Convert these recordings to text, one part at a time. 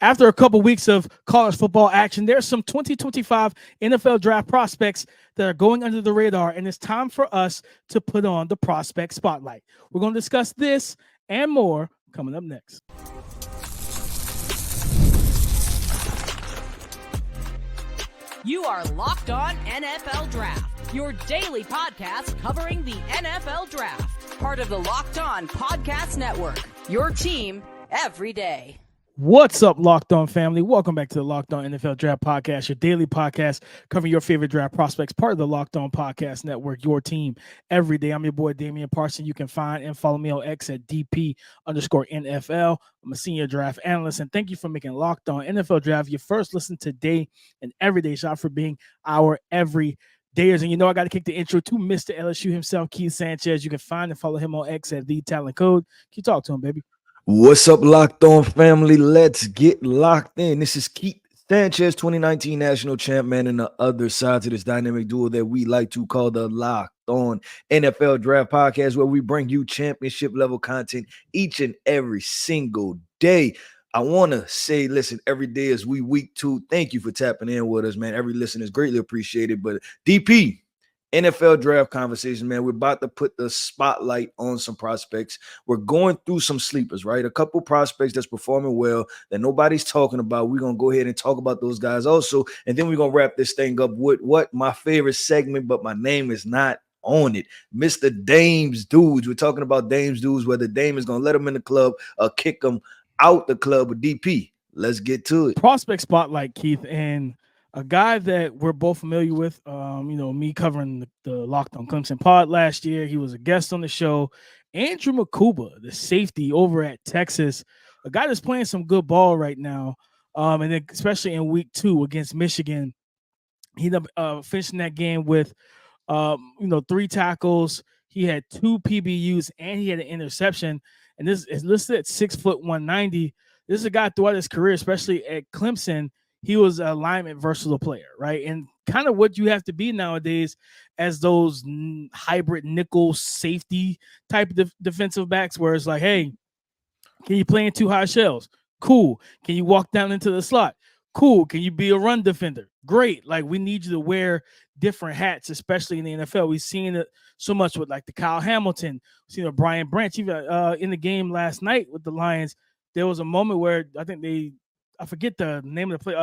After a couple weeks of college football action, there's some 2025 NFL draft prospects that are going under the radar, and it's time for us to put on the prospect spotlight. We're going to discuss this and more coming up next. You are Locked On NFL Draft, your daily podcast covering the NFL Draft. Part of the Locked On Podcast Network, your team every day. What's up, Locked On family? Welcome back to the Locked On NFL Draft Podcast, your daily podcast covering your favorite draft prospects, part of the Locked On Podcast Network, your team every day. I'm your boy, Damian Parson. You can find and follow me on X at DP_NFL. I'm a senior draft analyst, and thank you for making Locked On NFL Draft your first listen today and everyday shot for being our everydayers. And you know I got to kick the intro to Mr. LSU himself, Keith Sanchez. You can find and follow him on X at TheTalentCode. Can you talk to him, baby? What's up, Locked On family? Let's get locked in. This is Keith Sanchez, 2019 national champ, man, and the other side to this dynamic duo that we like to call the Locked On NFL Draft Podcast, where we bring you championship level content each and every single day. I want to say, listen, every day is week 2. Thank you for tapping in with us, man. Every listen is greatly appreciated. But DP, NFL draft conversation, man. We're about to put the spotlight on some prospects. We're going through some sleepers, right? A couple prospects that's performing well that nobody's talking about. We're going to go ahead and talk about those guys also. And then we're going to wrap this thing up with what my favorite segment, but my name is not on it. Mr. Dame's Dudes. We're talking about Dame's Dudes, whether Dame is going to let them in the club or kick them out the club with DP. Let's get to it. Prospect spotlight, Keith, and a guy that we're both familiar with, me covering the Locked On Clemson pod last year. He was a guest on the show. Andrew Mukuba, the safety over at Texas, a guy that's playing some good ball right now, and then especially in week 2 against Michigan. He ended up finishing that game with, 3 tackles. He had 2 PBUs, and he had an interception. And this is listed at 6 foot 190. This is a guy throughout his career, especially at Clemson. He was an alignment versatile player, right? And kind of what you have to be nowadays as those hybrid nickel safety type of defensive backs, where it's like, hey, can you play in 2 high shells? Cool. Can you walk down into the slot? Cool. Can you be a run defender? Great. Like, we need you to wear different hats, especially in the NFL. We've seen it so much with like the Kyle Hamilton, we've seen Brian Branch. Even in the game last night with the Lions, there was a moment where I think I forget the name of the play.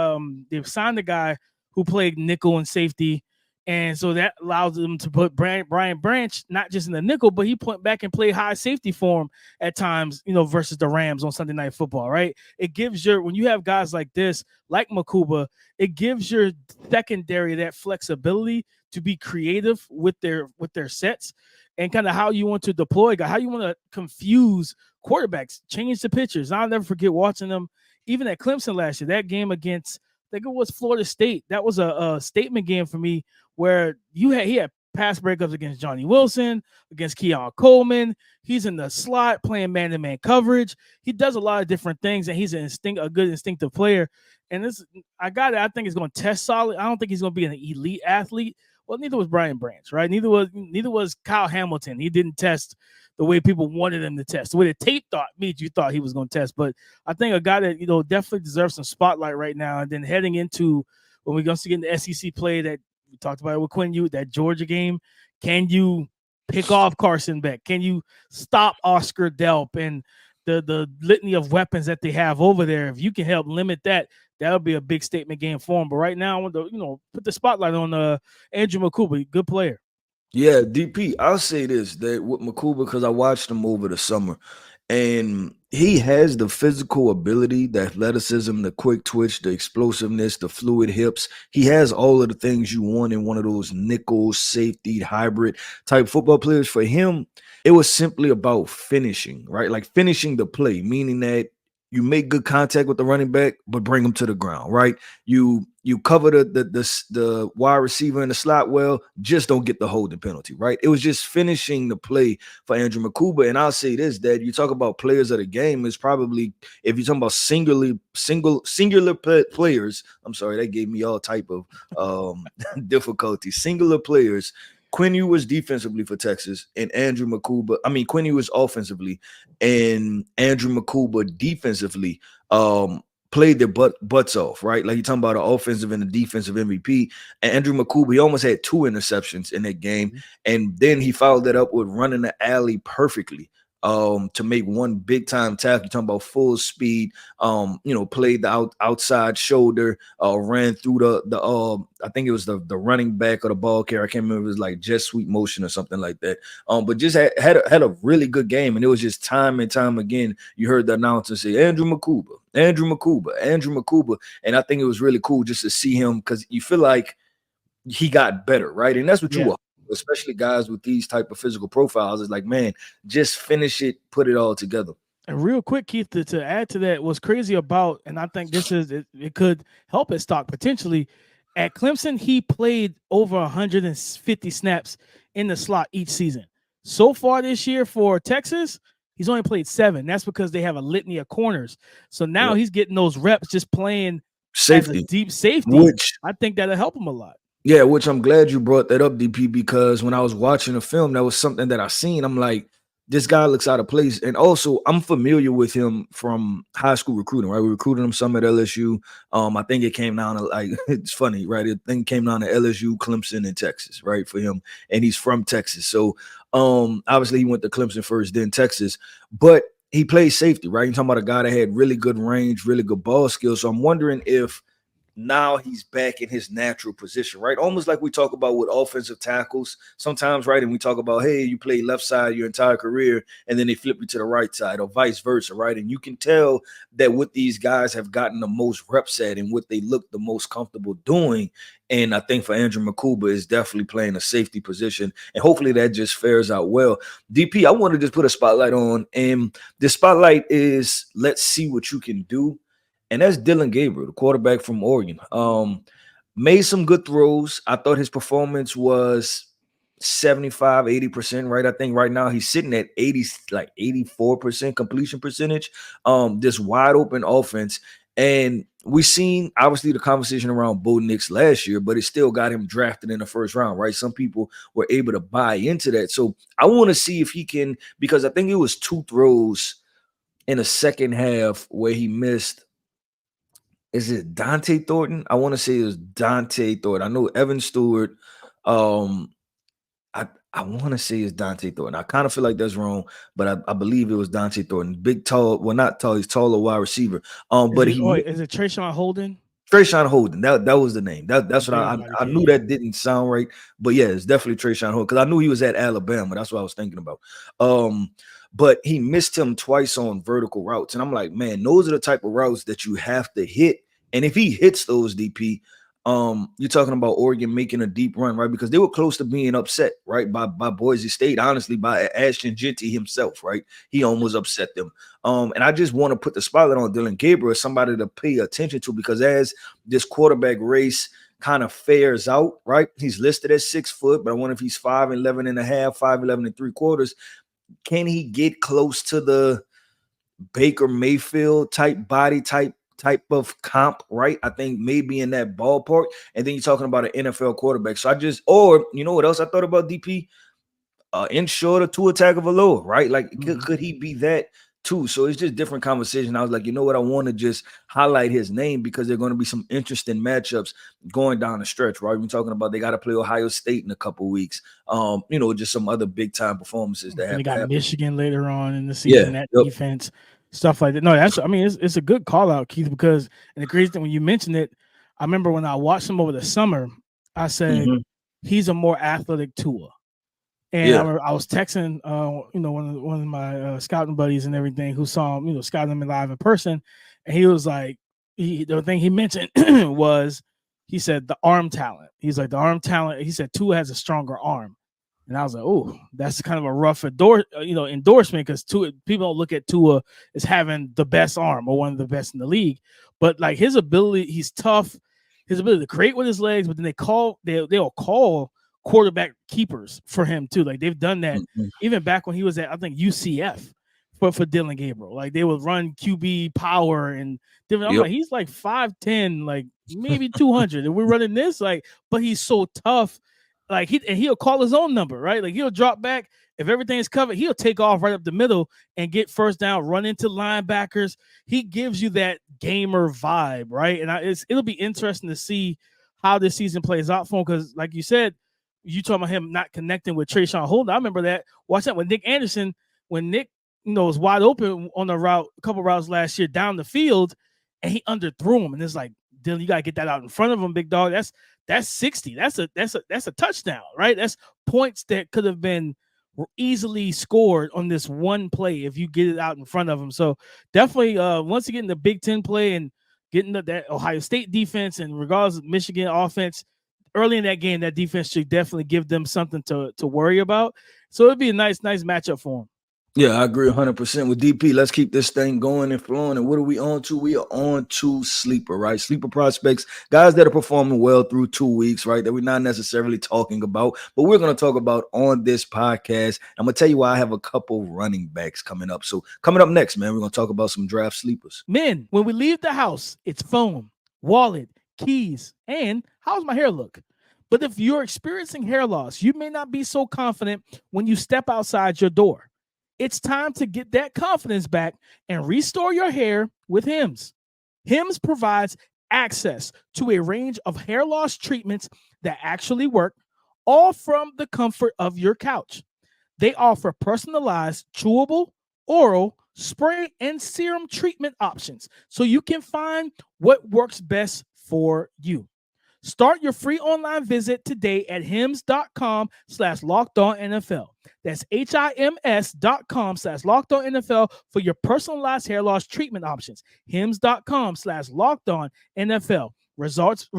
They signed the guy who played nickel and safety, and so that allows them to put Brian Branch not just in the nickel, but he went back and played high safety for him at times, versus the Rams on Sunday Night Football, right? It gives when you have guys like this, like Mukuba, it gives your secondary that flexibility to be creative with their sets and kind of how you want to deploy, how you want to confuse quarterbacks, change the pitchers. I'll never forget watching them. Even at Clemson last year, that game against, I think it was Florida State, that was a statement game for me where he had pass breakups against Johnny Wilson, against Keon Coleman. He's in the slot playing man-to-man coverage. He does a lot of different things, and he's a good instinctive player. And I think it's going to test solid. I don't think he's going to be an elite athlete. Well, neither was Brian Branch, right? Neither was Kyle Hamilton. He didn't test the way people wanted him to test, the way the tape you thought he was going to test. But I think a guy that, definitely deserves some spotlight right now. And then heading into when we're going to get in the SEC play that we talked about with Quinn, that Georgia game, can you pick off Carson Beck? Can you stop Oscar Delp and the litany of weapons that they have over there? If you can help limit that, that'll be a big statement game for him. But right now, I want to, put the spotlight on Andrew Mukuba, good player. Yeah, DP, I'll say this, that with Mukuba, because I watched him over the summer, and he has the physical ability, the athleticism, the quick twitch, the explosiveness, the fluid hips. He has all of the things you want in one of those nickel, safety, hybrid type football players. For him, it was simply about finishing, right? Like finishing the play, meaning that you make good contact with the running back, but bring him to the ground, right? You cover the wide receiver in the slot well, just don't get the holding penalty, right? It was just finishing the play for Andrew Mukuba. And I'll say this, that you talk about players of the game, is probably, if you're talking about singular players, I'm sorry, that gave me all type of difficulty. Singular players, Quinn Ewers defensively for Texas, and Quinn Ewers offensively, and Andrew Mukuba defensively played their butts off, right? Like you're talking about the offensive and the defensive MVP. And Andrew Mukuba, he almost had 2 interceptions in that game. And then he followed that up with running the alley perfectly to make one big time tackle. You're talking about full speed, played the outside shoulder, ran through the I think it was the running back or the ball carrier. I can't remember, it was like jet sweep motion or something like that. But just had a really good game, and it was just time and time again you heard the announcer say Andrew Mukuba, and I think it was really cool just to see him, because you feel like he got better, right? And that's what you want, especially guys with these type of physical profiles. It's like, man, just finish it, put it all together. And real quick, Keith, to add to that, what's crazy about, and I think this is it could help his stock potentially. At Clemson, he played over 150 snaps in the slot each season. So far this year for Texas, he's only played 7. That's because they have a litany of corners. So now he's getting those reps just playing safety, deep safety, which I think that'll help him a lot. Yeah, which I'm glad you brought that up, DP, because when I was watching the film, that was something that I seen. I'm like, this guy looks out of place. And also, I'm familiar with him from high school recruiting, right? We recruited him some at LSU. I think it came down to, like, it's funny, right? I think it came down to LSU, Clemson, and Texas, right, for him. And he's from Texas. So, obviously, he went to Clemson first, then Texas. But he plays safety, right? You're talking about a guy that had really good range, really good ball skills. So I'm wondering if now he's back in his natural position, right? Almost like we talk about with offensive tackles sometimes, right? And we talk about, hey, you play left side your entire career, and then they flip you to the right side, or vice versa, right? And you can tell that what these guys have gotten the most reps at and what they look the most comfortable doing. And I think for Andrew Mukuba is definitely playing a safety position, and hopefully that just fares out well. DP, I want to just put a spotlight on, and the spotlight is, let's see what you can do. And that's Dillon Gabriel, the quarterback from Oregon. Made some good throws. I thought his performance was 75, 80%, right? I think right now he's sitting at 84% completion percentage. This wide open offense. And we've seen, obviously, the conversation around Bo Nix last year, but it still got him drafted in the first round, right? Some people were able to buy into that. So I want to see if he can, because I think it was 2 throws in the second half where he missed. Is it Dante Thornton? I want to say it was Dante Thornton. I know Evan Stewart. I want to say it's Dante Thornton. I kind of feel like that's wrong, but I believe it was Dante Thornton. Big, tall, well, not tall, he's taller wide receiver. But is it Trayshawn Holden? Trayshawn Holden. That was the name. That's what I knew. That didn't sound right, but yeah, it's definitely Trayshawn Holden, because I knew he was at Alabama. That's what I was thinking about. But he missed him twice on vertical routes. And I'm like, man, those are the type of routes that you have to hit. And if he hits those, DP, you're talking about Oregon making a deep run, right? Because they were close to being upset, right, by Boise State, honestly, by Ashton Jeanty himself, right? He almost upset them. And I just want to put the spotlight on Dillon Gabriel as somebody to pay attention to, because as this quarterback race kind of fares out, right? He's listed as 6 foot, but I wonder if he's 5'11 and a half, 5'11 and 3/4. Can he get close to the Baker Mayfield type body type of comp, right? I think maybe in that ballpark. And then you're talking about an NFL quarterback. So or you know what else I thought about, DP? Ensure the Tua Tagovailoa, right? Like, could he be that too? So it's just different conversation. I was like, you know what? I want to just highlight his name because there are going to be some interesting matchups going down the stretch, right? We're talking about they got to play Ohio State in a couple weeks. Just some other big time performances that have. They got Michigan later on in the season. Defense, stuff like that. No, it's a good call out, Keith, because, and the crazy thing when you mentioned it, I remember when I watched him over the summer, I said he's a more athletic Tua. And I was texting, one of my scouting buddies and everything who saw him, scouting him live in person, and he was like, the thing he mentioned was, he said the arm talent. He's like, the arm talent. He said Tua has a stronger arm, and I was like, oh, that's kind of a rough endorsement, because people don't look at Tua as having the best arm or one of the best in the league, but like his ability, he's tough, his ability to create with his legs, but then they'll call quarterback keepers for him too. Like they've done that even back when he was at, I think, UCF for Dillon Gabriel. Like they would run QB power and different. I'm like, he's like 5'10", like maybe 200, and we're running this, like, but he's so tough. Like he'll call his own number, right? Like he'll drop back If everything is covered, he'll take off right up the middle and get first down, run into linebackers. He gives you that gamer vibe, right? And it'll be interesting to see how this season plays out for him because, like you said, you talking about him not connecting with Trayshawn Holden. I remember that. Watch that with Nick Anderson when Nick, was wide open on the route, a couple routes last year down the field, and he underthrew him. And it's like, Dylan, you gotta get that out in front of him, big dog. That's 60. That's a touchdown, right? That's points that could have been easily scored on this one play if you get it out in front of him. So definitely, once you get in the Big Ten play and getting that Ohio State defense, and regardless of Michigan offense, early in that game, that defense should definitely give them something to worry about. So it'd be a nice matchup for them. Yeah, I agree 100% with DP. Let's keep this thing going and flowing. And what are we on to? We are on to sleeper, right? Sleeper prospects, guys that are performing well through 2 weeks, right? That we're not necessarily talking about, but we're going to talk about on this podcast. I'm going to tell you why I have a couple running backs coming up. So coming up next, man, we're going to talk about some draft sleepers. Men, when we leave the house, it's phone, wallet, keys, and how's my hair look? But if you're experiencing hair loss, you may not be so confident when you step outside your door. It's time to get that confidence back and restore your hair with Hims. Hims provides access to a range of hair loss treatments that actually work, all from the comfort of your couch. They offer personalized, chewable, oral, spray, and serum treatment options so you can find what works best for you. Start your free online visit today at hims.com/lockedonnfl. That's HIMS.com/lockedonnfl for your personalized hair loss treatment options. hims.com/lockedonnfl. Results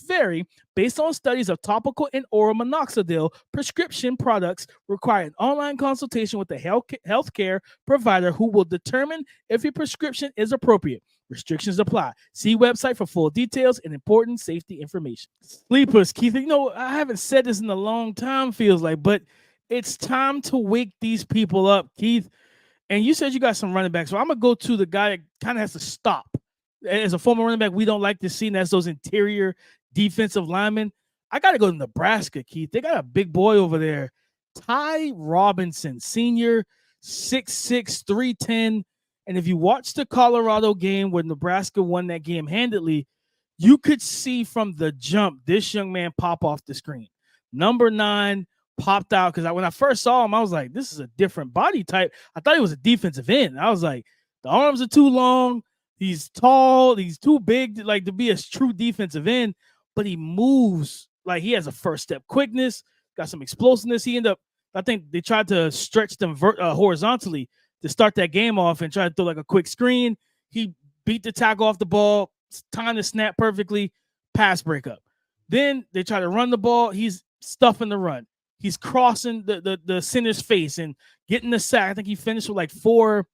vary based on studies of topical and oral minoxidil prescription products. Require an online consultation with a healthcare provider who will determine if your prescription is appropriate. Restrictions apply. See website for full details and important safety information. Sleepers, Keith. I haven't said this in a long time, feels like, but it's time to wake these people up, Keith. And you said you got some running backs, so I'm going to go to the guy that kind of has to stop. As a former running back, we don't like to see, and that's those interior defensive linemen. I got to go to Nebraska, Keith. They got a big boy over there. Ty Robinson, senior, 6'6", 310. And if you watch the Colorado game where Nebraska won that game handedly, you could see from the jump this young man pop off the screen. Number 9 popped out because when I first saw him, I was like, this is a different body type. I thought he was a defensive end. I was like, the arms are too long. He's tall. He's too big to be a true defensive end, but he moves like he has a first step quickness, got some explosiveness. I think they tried to stretch them horizontally to start that game off and try to throw like a quick screen. He beat the tackle off the ball, timed the snap perfectly, pass breakup. Then they try to run the ball. He's stuffing the run. He's crossing the center's face and getting the sack. I think he finished with like four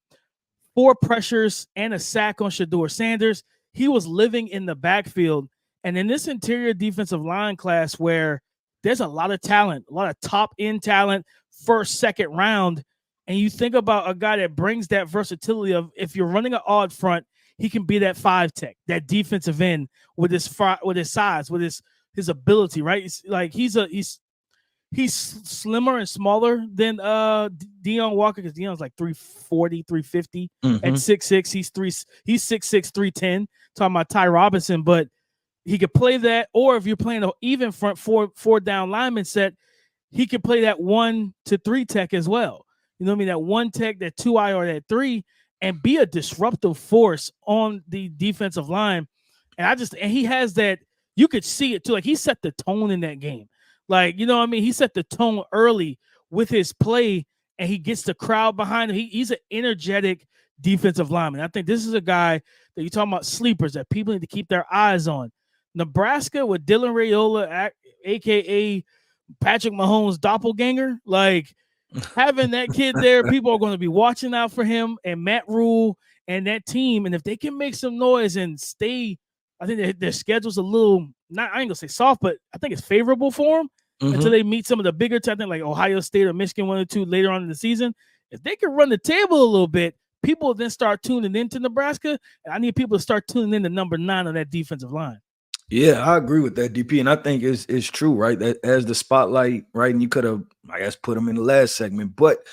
pressures and a sack on Shedeur Sanders. He was living in the backfield. And in this interior defensive line class where there's a lot of talent, a lot of top-end talent, first, second round, and you think about a guy that brings that versatility of if you're running an odd front, he can be that 5-tech, that defensive end with his size, with his ability, right? It's like he's slimmer and smaller than Deion Walker because Deion's like 340, 350 at 6'6". He's 6'6", 310. Talking about Ty Robinson, but he could play that, or if you're playing an even front four down lineman set, he could play that 1 to 3 tech as well. You know what I mean? That 1 tech, that 2I, or that 3, and be a disruptive force on the defensive line. And he has that. You could see it too. Like he set the tone in that game. Like, you know what I mean? He set the tone early with his play, and he gets the crowd behind him. He's an energetic defensive lineman. I think this is a guy that you're talking about sleepers that people need to keep their eyes on. Nebraska with Dylan Raiola, a.k.a. Patrick Mahomes' doppelganger, like having that kid there, people are going to be watching out for him and Matt Rule and that team. And if they can make some noise and stay, I think their schedule's a little, I ain't going to say soft, but I think it's favorable for them until they meet some of the bigger teams, like Ohio State or Michigan 1 or 2 later on in the season. If they can run the table a little bit, people will then start tuning into Nebraska. And I need people to start tuning in to number 9 on that defensive line. Yeah, I agree with that, DP, and I think it's true, right? That as the spotlight, right, and you could have, I guess, put him in the last segment, but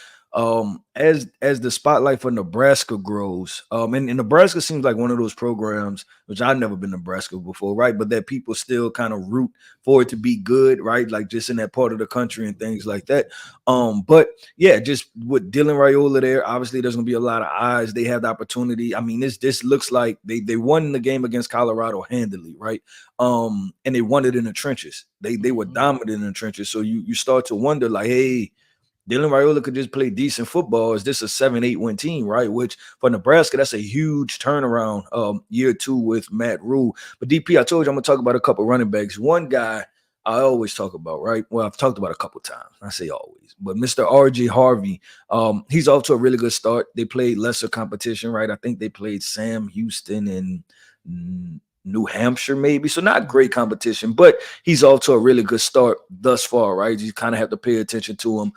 as the spotlight for Nebraska grows, and Nebraska seems like one of those programs which I've never been to Nebraska before, right? But that people still kind of root for it to be good, right? Like just in that part of the country and things like that. But yeah, just with Dylan Raiola there, obviously there's gonna be a lot of eyes. They have the opportunity. I mean, this looks like they won the game against Colorado handily, right? And they won it in the trenches. They were dominant in the trenches. So you start to wonder, like, hey, Dylan Raiola could just play decent football. Is this a 7-8 win team, right? Which for Nebraska, that's a huge turnaround year 2 with Matt Rule. But DP, I told you I'm gonna talk about a couple running backs. One guy I always talk about, right? Well, I've talked about a couple times. I say always, but Mr. RJ Harvey, he's off to a really good start. They played lesser competition, right? I think they played Sam Houston and New Hampshire, maybe. So not great competition, but he's off to a really good start thus far, right? You kind of have to pay attention to him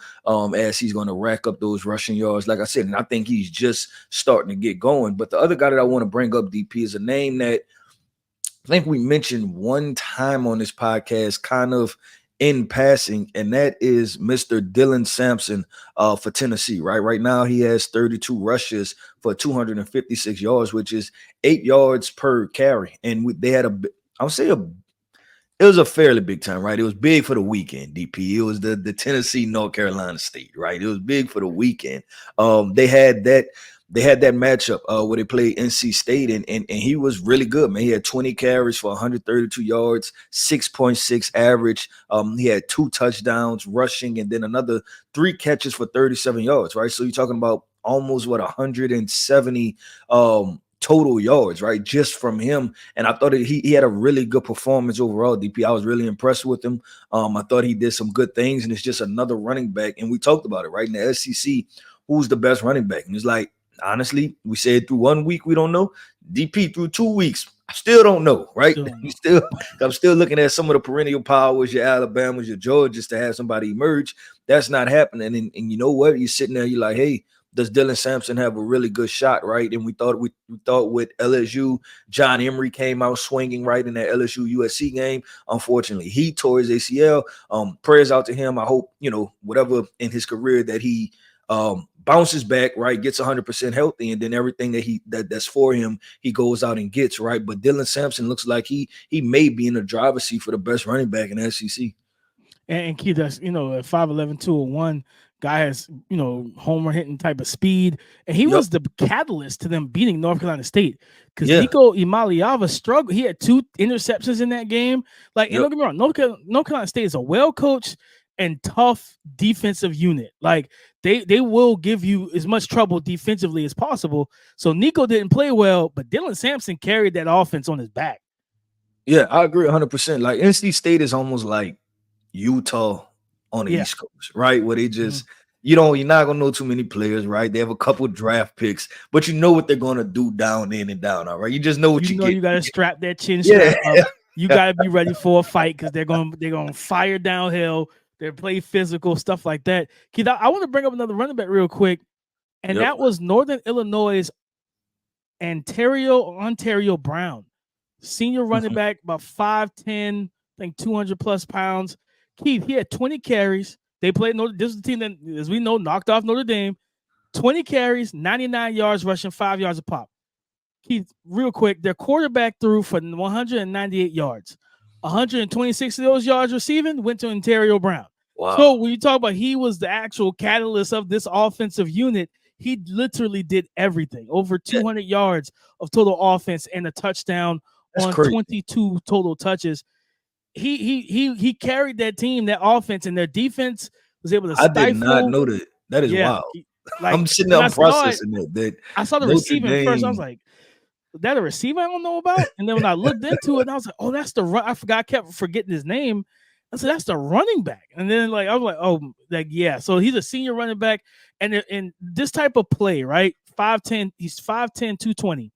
as he's going to rack up those rushing yards, like I said. And I think he's just starting to get going. But the other guy that I want to bring up, DP, is a name that I think we mentioned one time on this podcast, kind of in passing, and that is Mr. Dylan Sampson for Tennessee. Right now, he has 32 rushes for 256 yards, which is 8 yards per carry. And they had I would say it was a fairly big time, right? It was big for the weekend, DP. It was the Tennessee North Carolina State, right? It was big for the weekend. They had that matchup where they played NC State, and he was really good, man. He had 20 carries for 132 yards, 6.6 average. He had 2 touchdowns rushing, and then another 3 catches for 37 yards, right? So you're talking about almost 170 total yards, right? Just from him. And I thought he had a really good performance overall, DP. I was really impressed with him. I thought he did some good things, and it's just another running back. And we talked about it, right? In the SEC, who's the best running back? And it's like, honestly, we said through 1 week, we don't know. DP through 2 weeks, I still don't know, right? I'm still looking at some of the perennial powers, your Alabamas, your Georgias, to have somebody emerge. That's not happening. And you know what? You're sitting there, you're like, hey, does Dylan Sampson have a really good shot, right? And we thought with LSU, John Emery came out swinging right in that LSU USC game. Unfortunately, he tore his ACL. Prayers out to him. I hope, whatever in his career that he bounces back, right, gets 100% healthy, and then everything that's for him, he goes out and gets, right? But Dylan Sampson looks like he may be in the driver's seat for the best running back in the SEC. And Keith, that's at 5'11", 201, guy has homer hitting type of speed, and he was the catalyst to them beating North Carolina State because Nico Imaliava struggled. He had 2 interceptions in that game. Like, and don't get me wrong, North Carolina State is a well coached and tough defensive unit. Like they will give you as much trouble defensively as possible. So Nico didn't play well, but Dylan Sampson carried that offense on his back. Yeah, I agree 100%. Like NC State is almost like Utah on the East Coast, right? Where they just, you're not gonna know too many players, right? They have a couple draft picks, but you know what they're gonna do down in and down out, right? You just know what you get. You gotta strap that chin strap up. You gotta be ready for a fight because they're gonna fire downhill. They play physical, stuff like that. Keith, I want to bring up another running back real quick, and that was Northern Illinois' Ontario Brown, senior running back, about 5'10", I think 200 plus pounds. Keith, he had 20 carries. They played this is the team that, as we know, knocked off Notre Dame. 20 carries, 99 yards rushing, 5 yards a pop. Keith, real quick, their quarterback threw for 198 yards. 126 of those yards receiving went to Ontario Brown. Wow. So when you talk about he was the actual catalyst of this offensive unit, he literally did everything. Over 200 yards of total offense and a touchdown. That's on crazy. 22 total touches. He carried that team, that offense, and their defense was able to stifle. I did not know that. That is wild. I'm sitting there processing that. I saw the receiving first. I was like, is that a receiver I don't know about? And then when I looked into it, I was like, oh, that's the run. I forgot. I kept forgetting his name. I said, that's the running back. And then I was like, oh, So he's a senior running back. And this type of play, right? 5'10", he's 5'10", 220.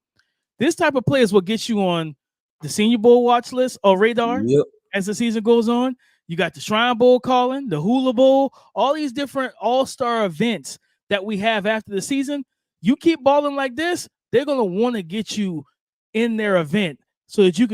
This type of play is what gets you on the Senior Bowl watch list or radar as the season goes on. You got the Shrine Bowl calling, the Hula Bowl, all these different all-star events that we have after the season. You keep balling like this, they're going to want to get you in their event so that you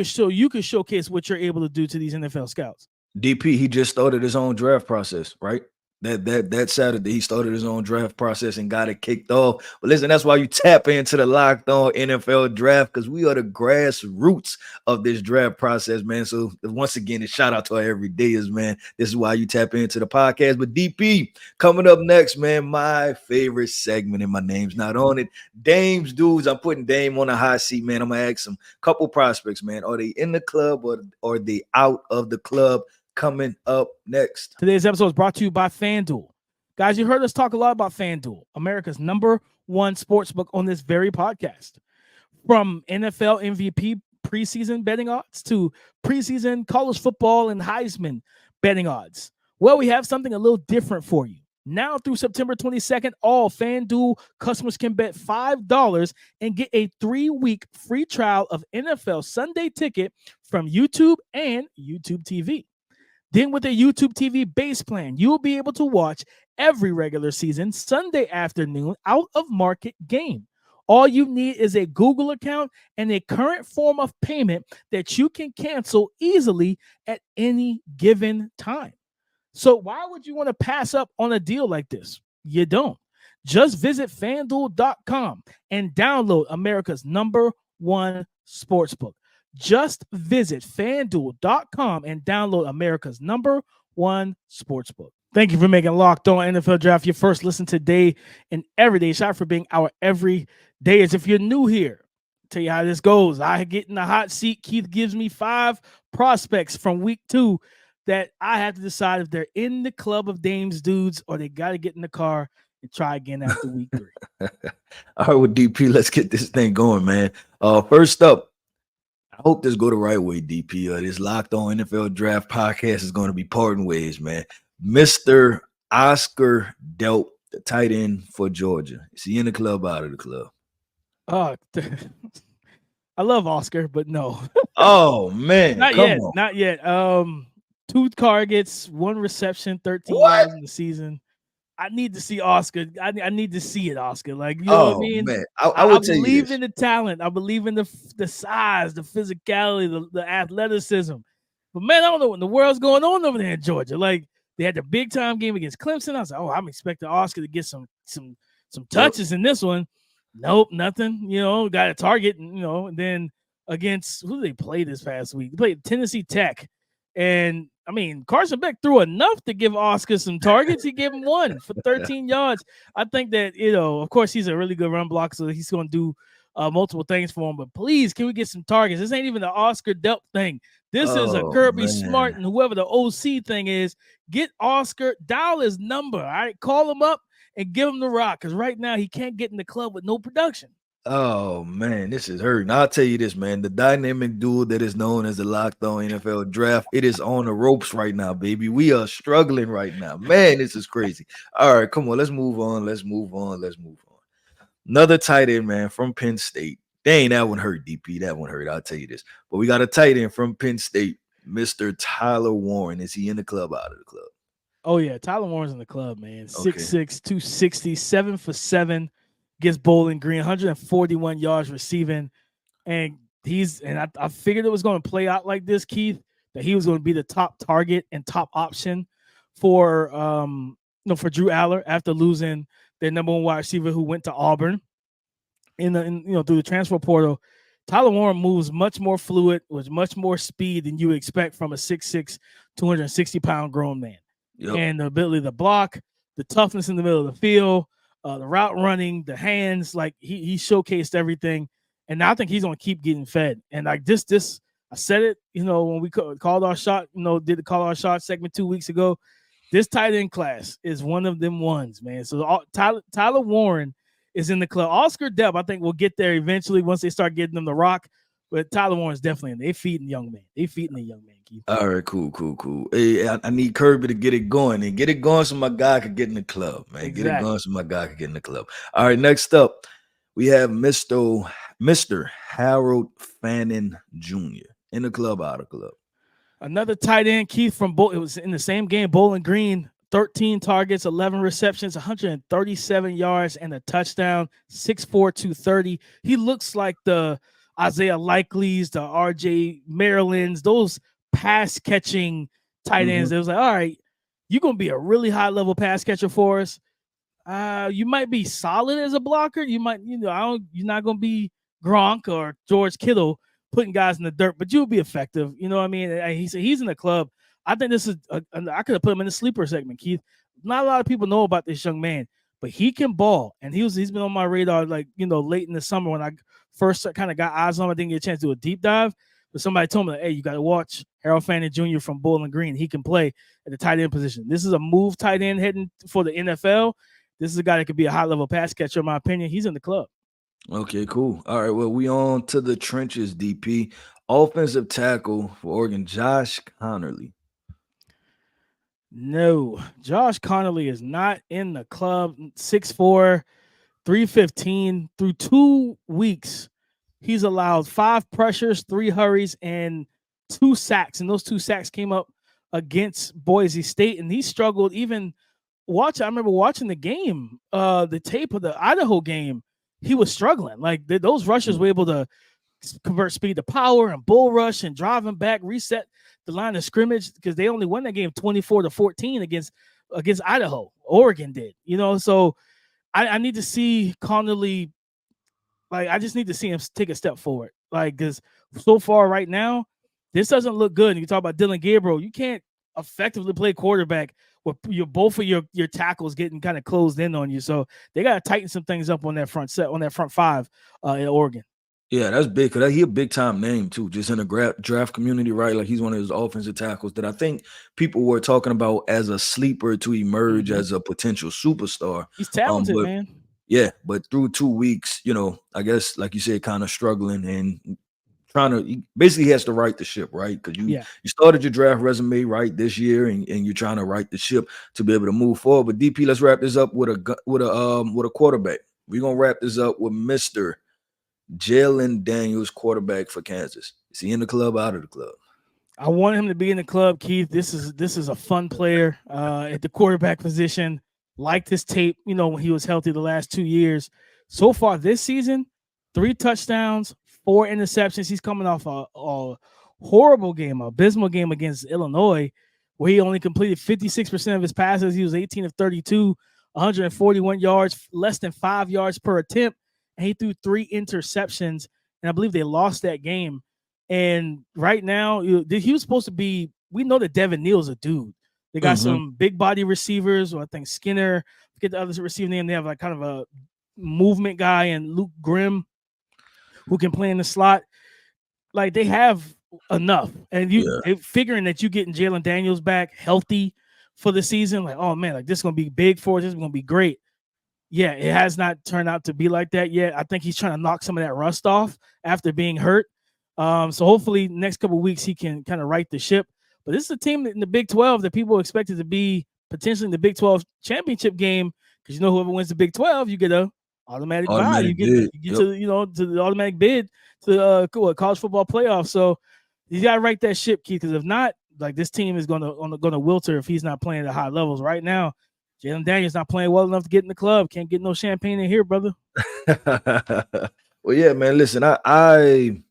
can showcase what you're able to do to these NFL scouts. DP, he just started his own draft process, right? That Saturday, he started his own draft process and got it kicked off. But listen, that's why you tap into the Locked On NFL Draft, because we are the grassroots of this draft process, man. So once again, a shout out to our everydayers, man. This is why you tap into the podcast. But DP, coming up next, man, my favorite segment, and my name's not on it. Dame's dudes. I'm putting Dame on a hot seat, man. I'm gonna ask him a couple prospects, man. Are they in the club or are they out of the club? Coming up next. Today's episode is brought to you by FanDuel. Guys, you heard us talk a lot about FanDuel, America's #1 sportsbook on this very podcast. From NFL MVP preseason betting odds to preseason college football and Heisman betting odds. Well, we have something a little different for you. Now through September 22nd, all FanDuel customers can bet $5 and get a 3-week free trial of NFL Sunday Ticket from YouTube and YouTube TV. Then with a YouTube TV base plan, you will be able to watch every regular season Sunday afternoon out of market game. All you need is a Google account and a current form of payment that you can cancel easily at any given time. So why would you want to pass up on a deal like this? You don't. Just visit FanDuel.com and download America's #1 sportsbook. Just visit FanDuel.com and download America's #1 sportsbook. Thank you for making Locked On NFL Draft your first listen today and every day. Shout out for being our everydayers. If you're new here, I'll tell you how this goes. I get in the hot seat. Keith gives me 5 prospects from week 2 that I have to decide if they're in the club of Dame's dudes or they got to get in the car and try again after week 3. All right, with DP, let's get this thing going, man. First up, I hope this go the right way, DP. This Locked On NFL Draft podcast is going to be parting ways, man. Mr. Oscar Delp, the tight end for Georgia. Is he in the club, out of the club? Oh, I love Oscar, but no. Oh, man. Not yet. 2 targets, 1 reception, 13 yards in the season. I need to see Oscar. I need to see it, Oscar. Like, you know what I mean? Man. I would tell you believe in the talent. I believe in the size, the physicality, the athleticism. But, man, I don't know what in the world's going on over there in Georgia. Like, they had the big-time game against Clemson. I was like, I'm expecting Oscar to get some touches in this one. Nope, nothing. You know, got a target, and then against – who did they play this past week? They played Tennessee Tech. And, I mean, Carson Beck threw enough to give Oscar some targets. He gave him 1 for 13 yards. I think that, of course, he's a really good run blocker, so he's going to do multiple things for him. But please, can we get some targets? This ain't even the Oscar Delp thing. This is a Kirby Smart and whoever the OC thing is. Get Oscar, dial his number, all right? Call him up and give him the rock, because right now he can't get in the club with no production. Oh, man, this is hurting. I'll tell you this, man. The dynamic duo that is known as the Locked On NFL Draft, it is on the ropes right now, baby. We are struggling right now. Man, this is crazy. All right, come on. Let's move on. Another tight end, man, from Penn State. Dang, that one hurt, DP. That one hurt. I'll tell you this. But we got a tight end from Penn State, Mr. Tyler Warren. Is he in the club, out of the club? Oh, yeah. Tyler Warren's in the club, man. Okay. 6'6", 260, 7 for 7. Against Bowling Green, 141 yards receiving, and I figured it was going to play out like this, Keith, that he was going to be the top target and top option for Drew Aller after losing their #1 wide receiver who went to Auburn through the transfer portal. Tyler Warren moves much more fluid with much more speed than you would expect from a 6'6", 260-pound grown man. Yep. And the ability to block, the toughness in the middle of the field. The route running, the hands, like he showcased everything, and I think he's gonna keep getting fed. And like this, I said it, when we called our shot, did the call our shot segment 2 weeks ago. This tight end class is one of them ones, man. So Tyler Warren is in the club. Oscar Delp, I think, will get there eventually once they start getting them the rock. But Tyler Warren's definitely in there. They feeding the young man. Keith. All right, cool. Hey, I need Kirby to get it going so my guy could get in the club, man. Exactly. Get it going so my guy could get in the club. All right, next up, we have Mr. Harold Fannin Jr. in the club, out of the club. Another tight end, Keith, it was in the same game, Bowling Green. 13 targets, 11 receptions, 137 yards, and a touchdown, 6'4", 230. He looks like Isaiah Likely's, the RJ Maryland's, those pass catching tight ends. It was like, all right, you're gonna be a really high level pass catcher for us. You might be solid as a blocker. You might, you're not gonna be Gronk or George Kittle putting guys in the dirt, but you'll be effective. You know what I mean? And he said he's in the club. I think this is I could have put him in the sleeper segment, Keith. Not a lot of people know about this young man, but he can ball, and he's been on my radar late in the summer when I first kind of got eyes on him. I didn't get a chance to do a deep dive, but somebody told me, hey, you got to watch Harold Fannin Jr. from Bowling Green. He can play at the tight end position. This is a move tight end heading for the NFL. This is a guy that could be a high-level pass catcher, in my opinion. He's in the club. Okay, cool. All right, well, we on to the trenches, DP. Offensive tackle for Oregon, Josh Connerly. No, Josh Connerly is not in the club. 6'4", 315. Through 2 weeks, he's allowed 5 pressures, 3 hurries, and 2 sacks. And those 2 sacks came up against Boise State, and he struggled even I remember watching the game, the tape of the Idaho game. He was struggling. Like those rushers were able to convert speed to power and bull rush and drive him back, reset the line of scrimmage, because they only won that game 24-14 against Idaho. Oregon did, so I need to see Connerly. Like, I just need to see him take a step forward. Like, because so far right now, this doesn't look good. And you talk about Dillon Gabriel, you can't effectively play quarterback with both of your tackles getting kind of closed in on you. So they got to tighten some things up on that front 5 in Oregon. Yeah, that's big, because he's a big-time name, too, just in the draft community, right? Like, he's one of those offensive tackles that I think people were talking about as a sleeper to emerge as a potential superstar. He's talented, man. Yeah, but through 2 weeks, I guess, like you said, kind of struggling and basically he has to right the ship, right? Because you started your draft resume right this year, and you're trying to right the ship to be able to move forward. But DP, let's wrap this up with a quarterback. We're gonna wrap this up with Mr. Jalen Daniels, quarterback for Kansas. Is he in the club or out of the club? I want him to be in the club, Keith. This is a fun player at the quarterback position. Liked his tape, when he was healthy the last 2 years. So far this season, 3 touchdowns, 4 interceptions. He's coming off a horrible game, abysmal game against Illinois, where he only completed 56% of his passes. He was 18 of 32, 141 yards, less than 5 yards per attempt. And he threw 3 interceptions, and I believe they lost that game. And right now, he was supposed to be – we know that Devin Neal's a dude. They got some big body receivers, or I think Skinner. Forget the other receiver name. They have like kind of a movement guy, and Luke Grimm, who can play in the slot. Like, they have enough. And figuring that you getting Jalen Daniels back healthy for the season, like, oh man, like this is gonna be big for us. This is gonna be great. Yeah, it has not turned out to be like that yet. I think he's trying to knock some of that rust off after being hurt. So hopefully next couple of weeks he can kind of right the ship. But this is a team in the Big 12 that people expected to be potentially in the Big 12 championship game, because whoever wins the Big 12, you get a automatic bye. You get to the automatic bid to the college football playoff. So you got to right that ship, Keith, because if not, like, this team is gonna wilter if he's not playing at high levels right now. Jalen Daniels not playing well enough to get in the club. Can't get no champagne in here, brother. Well, yeah, man. Listen, I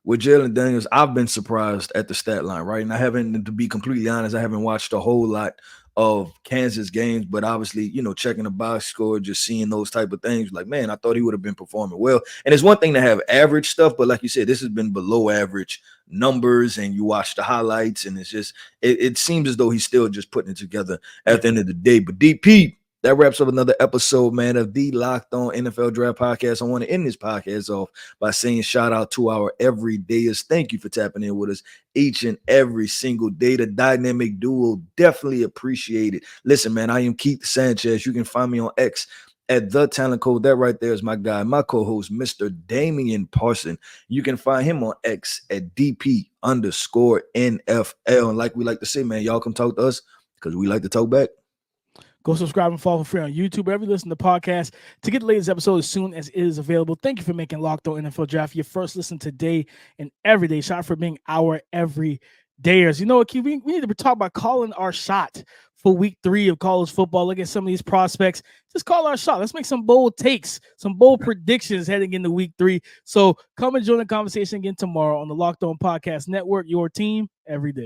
with Jalen Daniels, I've been surprised at the stat line, right? And I haven't, to be completely honest, I haven't watched a whole lot of Kansas games, but obviously, checking the box score, just seeing those type of things, like, man, I thought he would have been performing well. And it's one thing to have average stuff, but like you said, this has been below average numbers, and you watch the highlights, and it's just, it seems as though he's still just putting it together at the end of the day. But DP, that wraps up another episode, man, of the Locked On NFL Draft Podcast. I want to end this podcast off by saying shout out to our everydayers. Thank you for tapping in with us each and every single day. The dynamic duo, definitely appreciate it. Listen, man, I am Keith Sanchez. You can find me on X at The Talent Code. That right there is my guy, my co-host, Mr. Damian Parson. You can find him on X at DP_NFL. And like we like to say, man, y'all come talk to us because we like to talk back. Go subscribe and follow for free on YouTube, wherever you listen to podcasts, to get the latest episode as soon as it is available. Thank you for making Locked On NFL Draft your first listen today and every day. Shout out for being our everydayers. You know what, Keith? We need to talk about calling our shot for week 3 of college football. Look at some of these prospects. Just call our shot. Let's make some bold takes, some bold predictions heading into week 3. So come and join the conversation again tomorrow on the Locked On Podcast Network, your team every day.